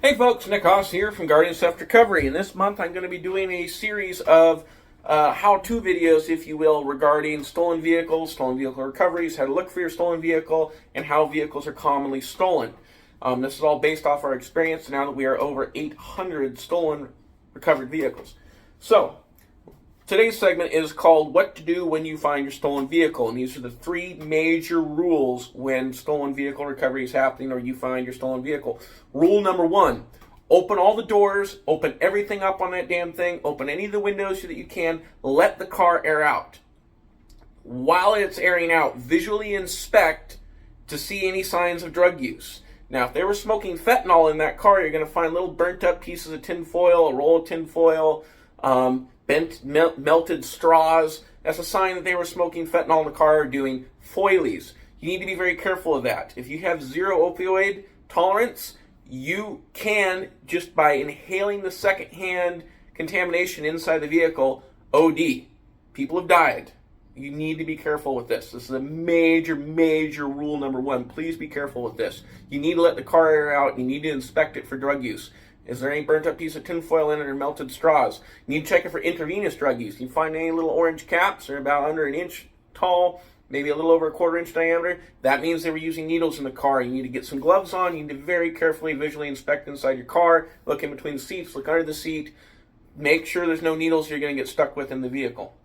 Hey folks, Nick Haas here from Guardian Theft Recovery, and this month I'm going to be doing a series of how-to videos, if you will, regarding stolen vehicles, stolen vehicle recoveries, how to look for your stolen vehicle, and how vehicles are commonly stolen. This is all based off our experience now that we are over 800 stolen recovered vehicles. So, today's segment is called What to Do When You Find Your Stolen Vehicle, and these are the three major rules when stolen vehicle recovery is happening or you find your stolen vehicle. Rule number one, open all the doors, open everything up on that damn thing, open any of the windows so that you can, let the car air out. While it's airing out, visually inspect to see any signs of drug use. Now, if they were smoking fentanyl in that car, you're going to find little burnt up pieces of tin foil, a roll of tin foil, melted straws. That's a sign that they were smoking fentanyl in the car or doing foilies. You need to be very careful of that. If you have zero opioid tolerance, you can, just by inhaling the secondhand contamination inside the vehicle, OD. People have died. You need to be careful with this. This is a major, major rule number one. Please be careful with this. You need to let the car air out. You need to inspect it for drug use. Is there any burnt up piece of tin foil in it or melted straws? You need to check it for intravenous drug use. You find any little orange caps, they're about under an inch tall, maybe a little over a quarter-inch diameter. That means they were using needles in the car. You need to get some gloves on. You need to very carefully visually inspect inside your car. Look in between the seats. Look under the seat. Make sure there's no needles you're going to get stuck with in the vehicle.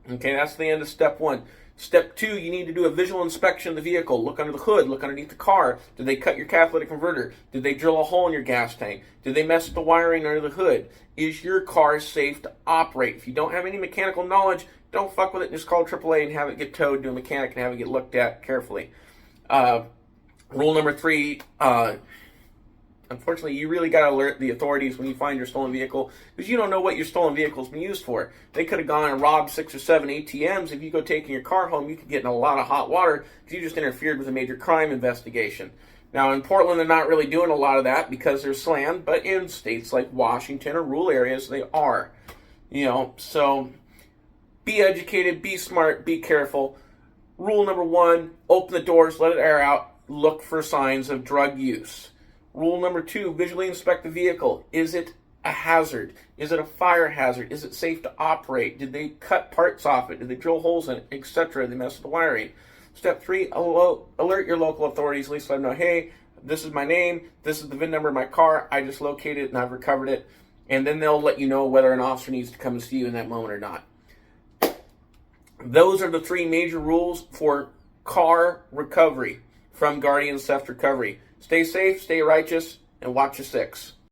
Okay, that's the end of step one. Step two, you need to do a visual inspection of the vehicle. Look under the hood. Look underneath the car. Did they cut your catalytic converter? Did they drill a hole in your gas tank? Did they mess with the wiring under the hood? Is your car safe to operate? If you don't have any mechanical knowledge, don't fuck with it. Just call AAA and have it get towed to a mechanic and have it get looked at carefully. Rule number three, unfortunately, you really got to alert the authorities when you find your stolen vehicle, because you don't know what your stolen vehicle's been used for. They could have gone and robbed 6 or 7 ATMs. If you go taking your car home, you could get in a lot of hot water because you just interfered with a major crime investigation. Now, in Portland, they're not really doing a lot of that because they're slammed, but in states like Washington or rural areas, they are. So be educated, be smart, be careful. Rule number one, open the doors, let it air out, look for signs of drug use. Rule number two, visually inspect the vehicle. Is it a hazard? Is it a fire hazard? Is it safe to operate? Did they cut parts off it? Did they drill holes in it, etc.? Did they mess with the wiring? Step three, alert your local authorities. At least let them know, hey, this is my name. This is the VIN number of my car. I just located it and I've recovered it. And then they'll let you know whether an officer needs to come and see you in that moment or not. Those are the three major rules for car recovery from Guardian Theft Recovery. Stay safe, stay righteous, and watch your six.